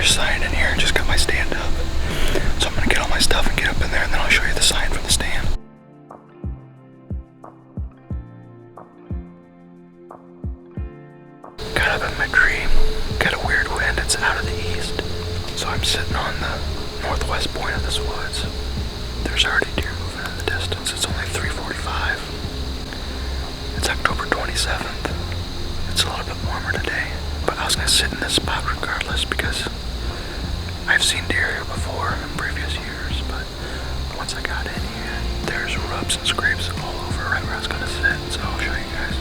Sign in here and just got my stand up. So I'm gonna get all my stuff and get up in there, and then I'll show you the sign from the stand. Got up in my tree, got a weird wind, it's out of the east. So I'm sitting on the northwest point of this woods. There's already deer moving in the distance. It's only 3:45. It's October 27th. It's a little bit warmer today, but I was gonna sit in this spot regardless because I've seen deer here before in previous years, but once I got in here, there's rubs and scrapes all over right where I was gonna sit, so I'll show you guys.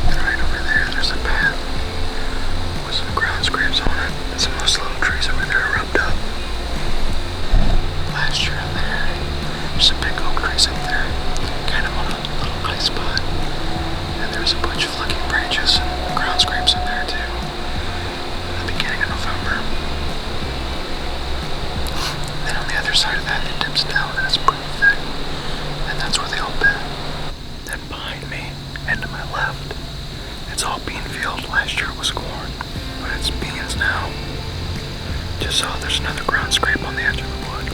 And right over there, there's a path with some ground scrapes on it, and some of those little trees over there are rubbed up. Last year in there, there's some big oak trees up there, kind of on a little high spot, and there's a bunch of looking branches and ground scrapes in there too, in the beginning of November. Then on the other side of that, it dips down and it's pretty thick, and that's where they all bed. Then behind me and to my left, it's all bean field. Last year it was corn, but it's beans now. Just saw there's another ground scrape on the edge of the wood.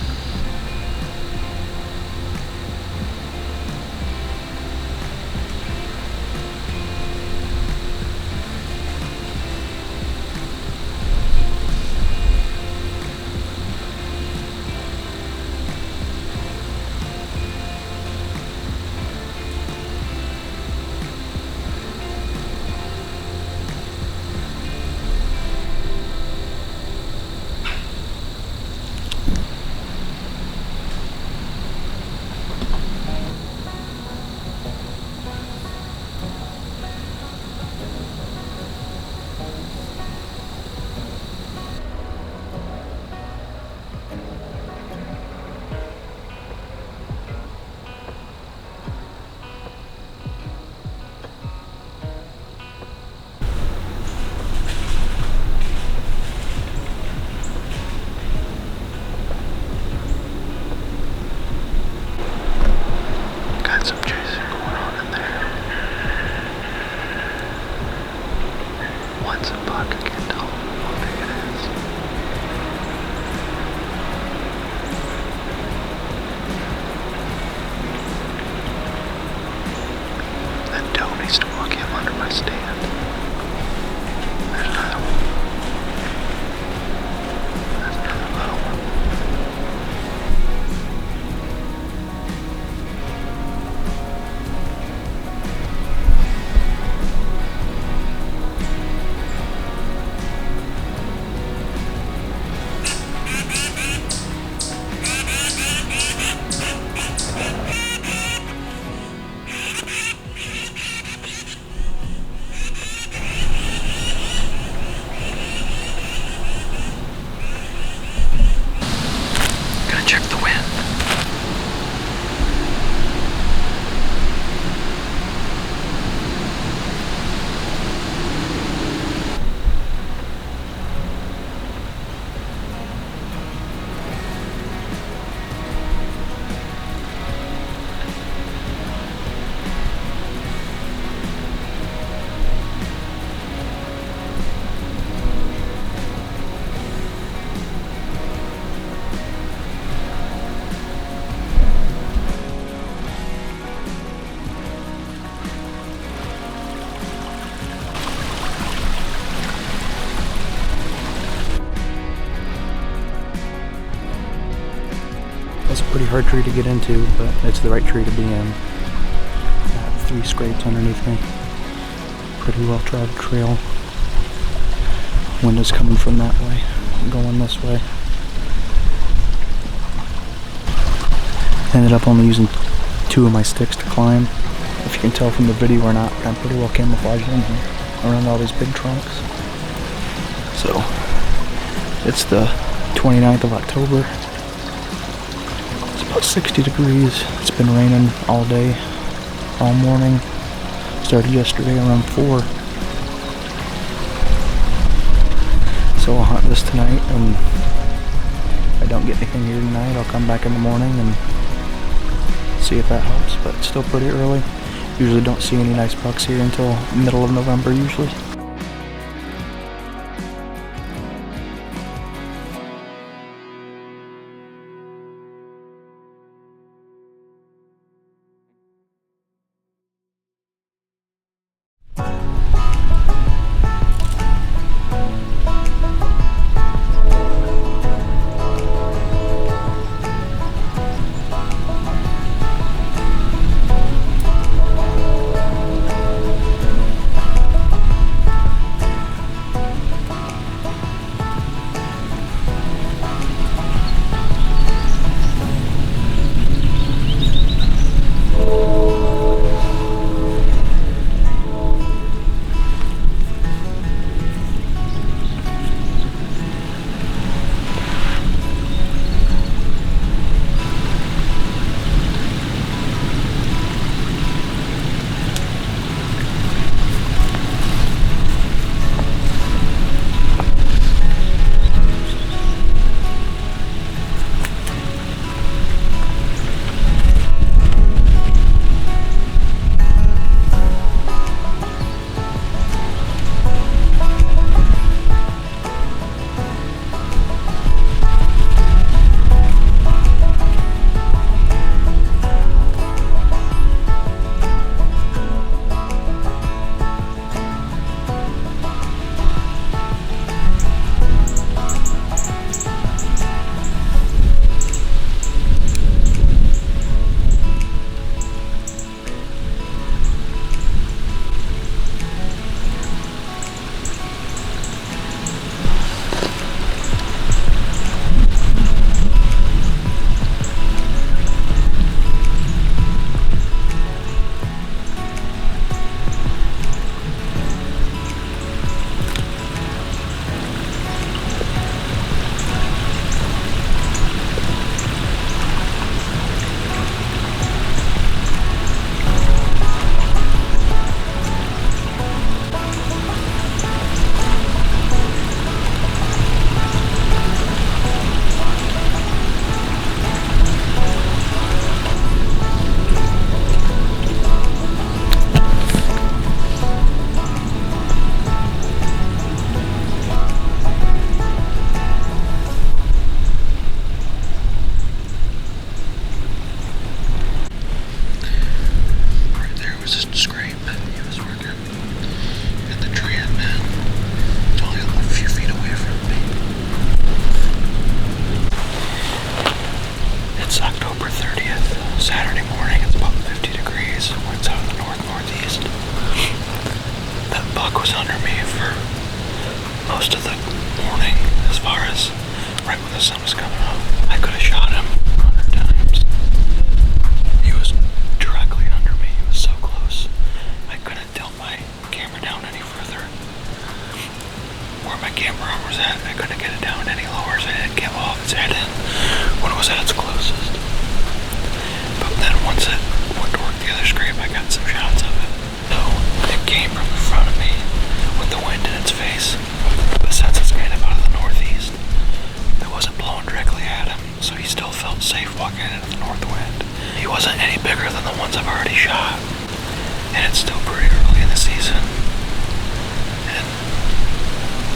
It's a pretty hard tree to get into, but it's the right tree to be in. Got 3 scrapes underneath me. Pretty well traveled trail. Wind is coming from that way, going this way. Ended up only using 2 of my sticks to climb. If you can tell from the video or not, I'm pretty well camouflaged in here around all these big trunks. So, it's the 29th of October. It's about 60 degrees. It's been raining all day, all morning. Started yesterday around 4. So I'll hunt this tonight, and if I don't get anything here tonight, I'll come back in the morning and see if that helps, but it's still pretty early. Usually don't see any nice bucks here until middle of November usually.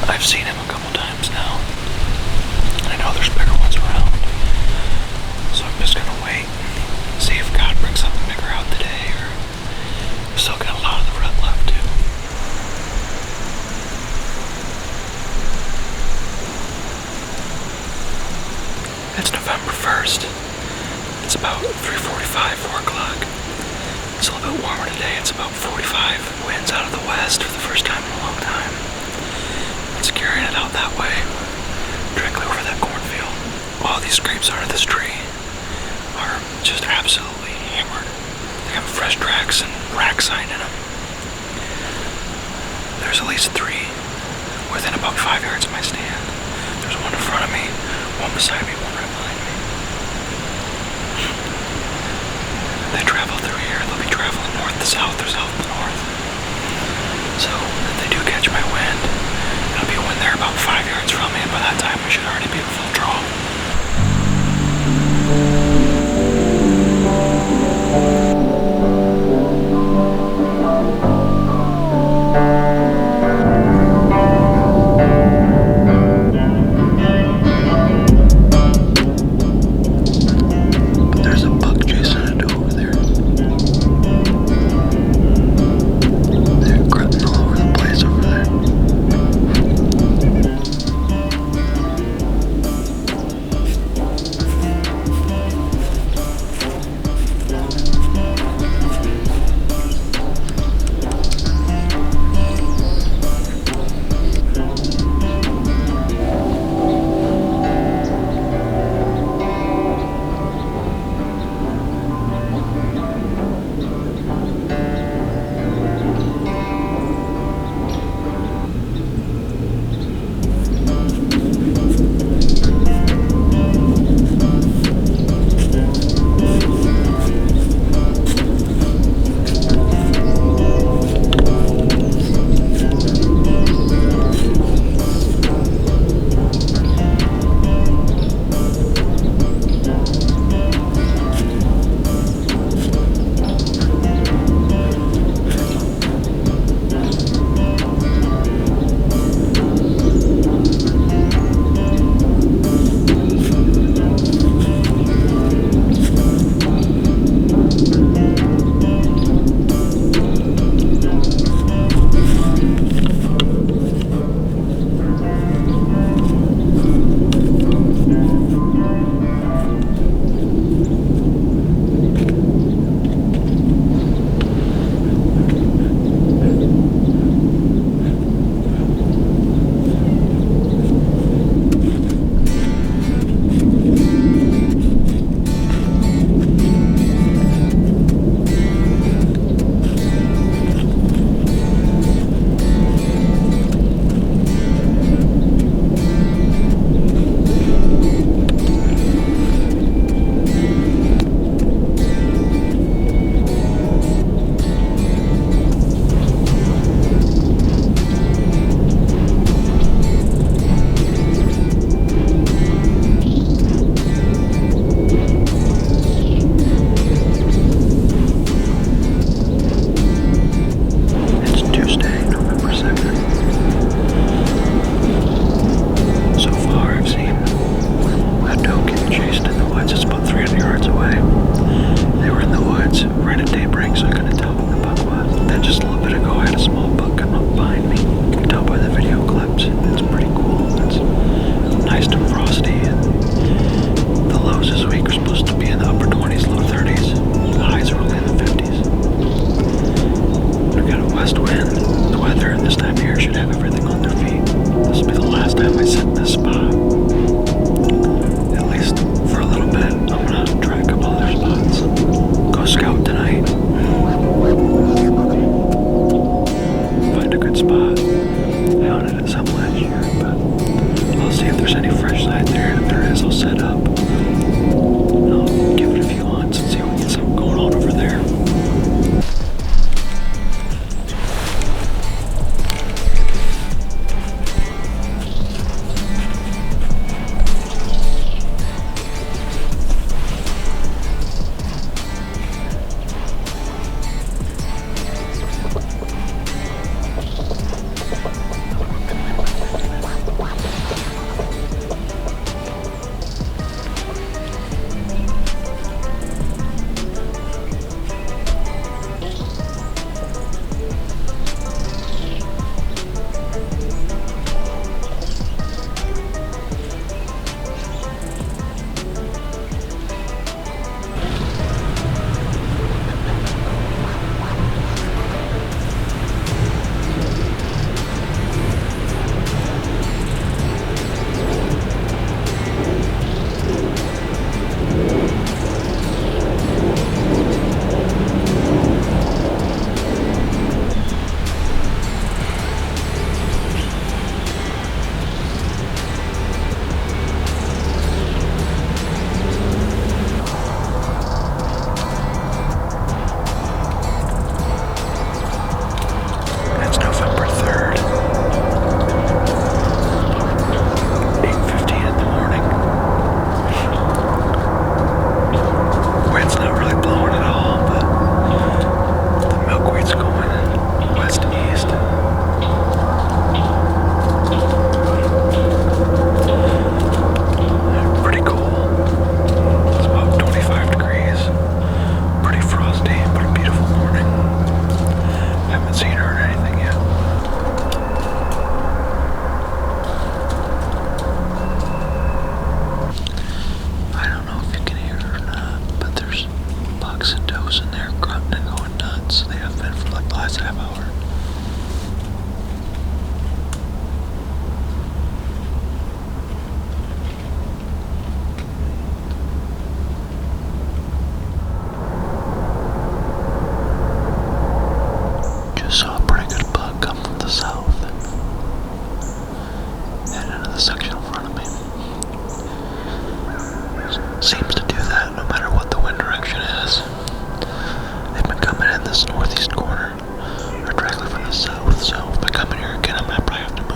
I've seen him a couple times now. And I know there's bigger ones around. So I'm just gonna wait. See if God brings something bigger out today, or we still got a lot of the rut left too. It's November 1st. It's about 3:45, 4 o'clock. It's a little bit warmer today. It's about 45. Winds out of the west for the first time in a long time. It's carrying it out these scrapes out of this tree are just absolutely hammered. They have fresh tracks and rack sign in them. There's at least 3 within about 5 yards of my stand. There's one in front of me, one beside me, one right behind me. They travel through here. They'll be traveling north to south or south to north. So if they do catch my wind, it'll be when they're about 5 yards from me, and by that time we should already be at full draw. the section in front of me. Seems to do that no matter what the wind direction is. They've been coming in this northeast corner, or directly from the south, so if they come in here again, I'm gonna probably have to move.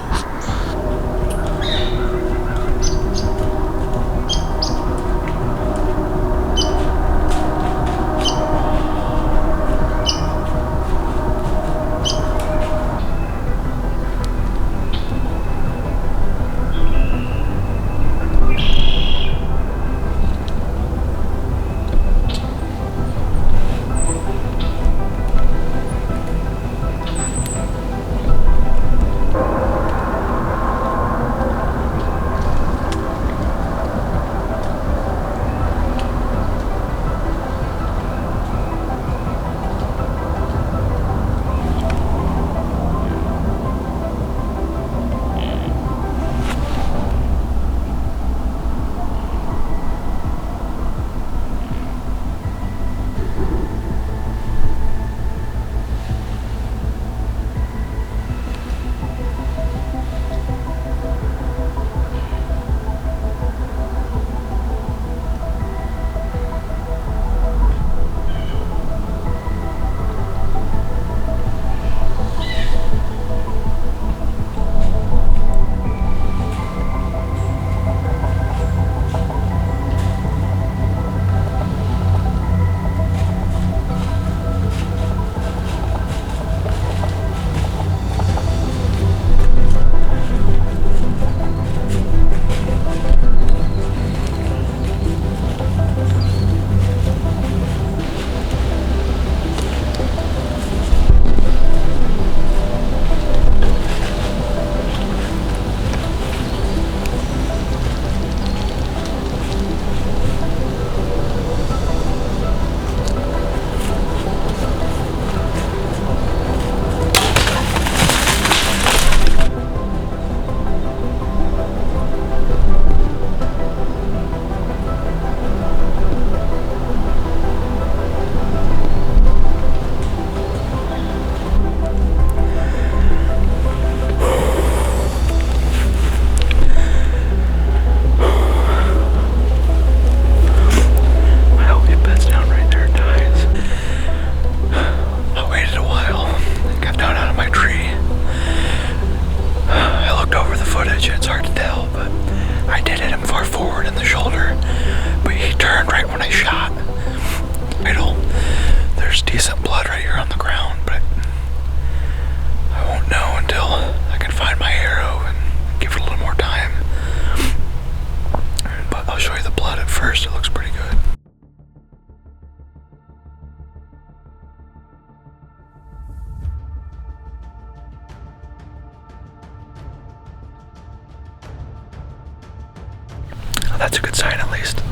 That's a good sign, at least.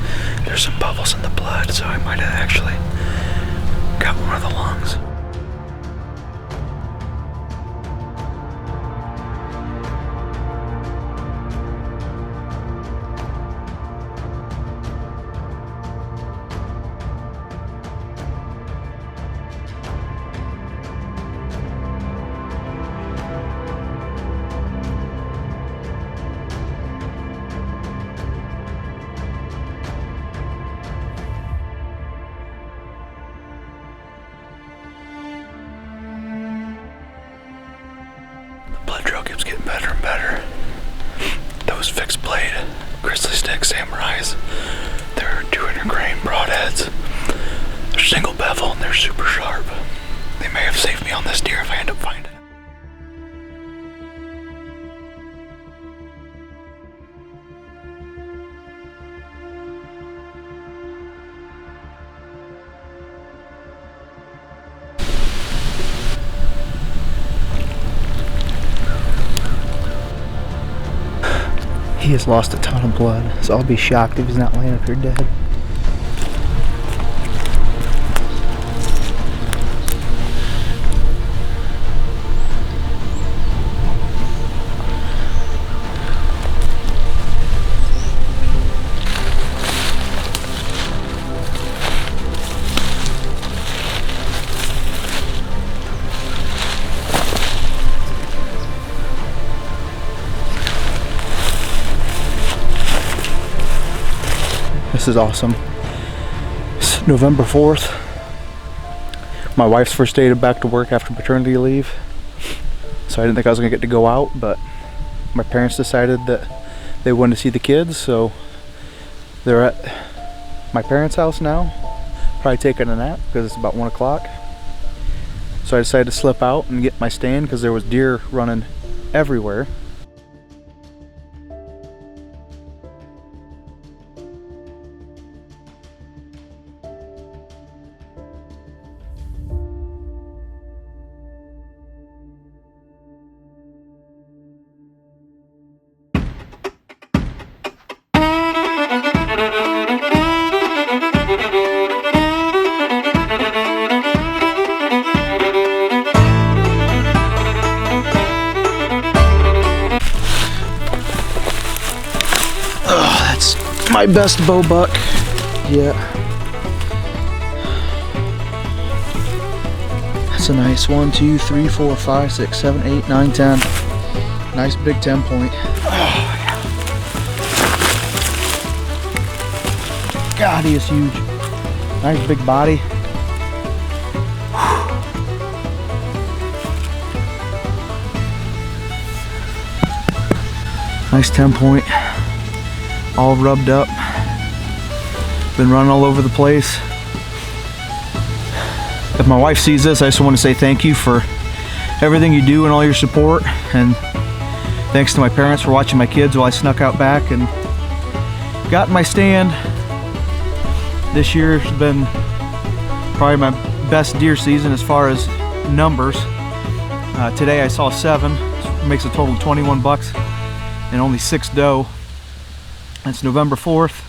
There's some bubbles in the blood, so I might have actually got one of the lungs. Blood trail keeps getting better and better. Those fixed blade grizzly stick samurais, they're 200 grain broadheads. They're single bevel and they're super sharp. They may have saved me on this deer if I end up finding it. He has lost a ton of blood, so I'll be shocked if he's not laying up here dead. This is awesome. It's November 4th. My wife's first day back to work after paternity leave. So I didn't think I was gonna get to go out, but my parents decided that they wanted to see the kids, so they're at my parents' house now, probably taking a nap because it's about 1 o'clock. So I decided to slip out and get my stand because there was deer running everywhere. My best bow buck yet. That's a nice 1, 2, 3, 4, 5, 6, 7, 8, 9, 10. Nice big 10 point. Oh, yeah. God, he is huge. Nice big body. Whew. Nice 10 point. All rubbed up. Been running all over the place. If my wife sees this, I just want to say thank you for everything you do and all your support, and thanks to my parents for watching my kids while I snuck out back and got in my stand. This year has been probably my best deer season as far as numbers. Today I saw 7, which makes a total of 21 bucks and only 6 doe. It's November 4th.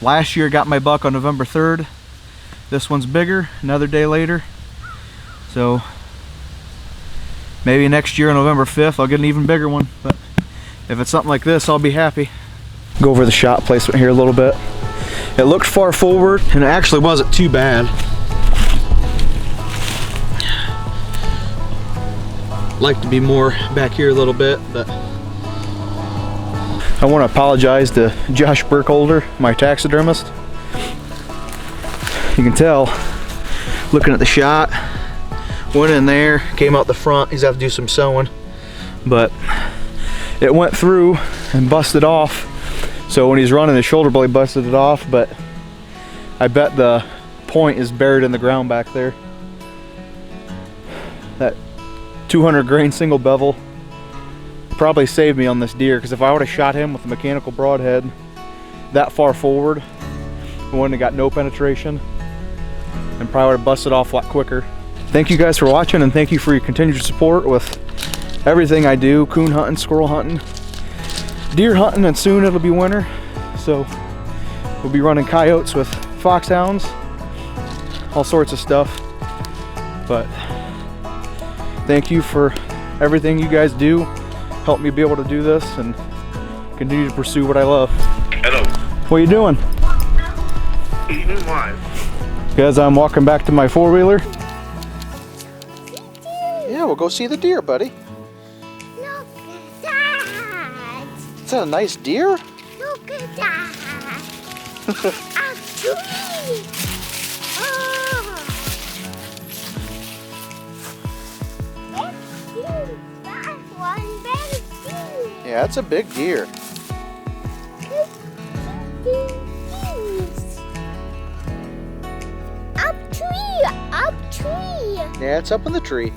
Last year got my buck on November 3rd. This one's bigger, another day later. So maybe next year on November 5th I'll get an even bigger one. But if it's something like this, I'll be happy. Go over the shot placement here a little bit. It looked far forward and it actually wasn't too bad. Like to be more back here a little bit, but I want to apologize to Josh Burkholder, my taxidermist. You can tell, looking at the shot, went in there, came out the front. He's have to do some sewing, but it went through and busted off. So when he's running, the shoulder blade busted it off, but I bet the point is buried in the ground back there. That 200 grain single bevel probably saved me on this deer, because if I would have shot him with a mechanical broadhead that far forward, I wouldn't have got no penetration and probably would have busted off a lot quicker. Thank you guys for watching, and thank you for your continued support with everything I do: coon hunting, squirrel hunting, deer hunting, and soon it'll be winter, so we'll be running coyotes with foxhounds, all sorts of stuff. But thank you for everything you guys do. Help me be able to do this and continue to pursue what I love. Hello. What are you doing? Eating live. Guys, I'm walking back to my four-wheeler. Yeah, we'll go see the deer, buddy. Look at that. Is that a nice deer? Look at that. A tree. Oh. Let's see that one. Let's see. Yeah, that's a big deer. Up tree. Up tree. Yeah, it's up in the tree.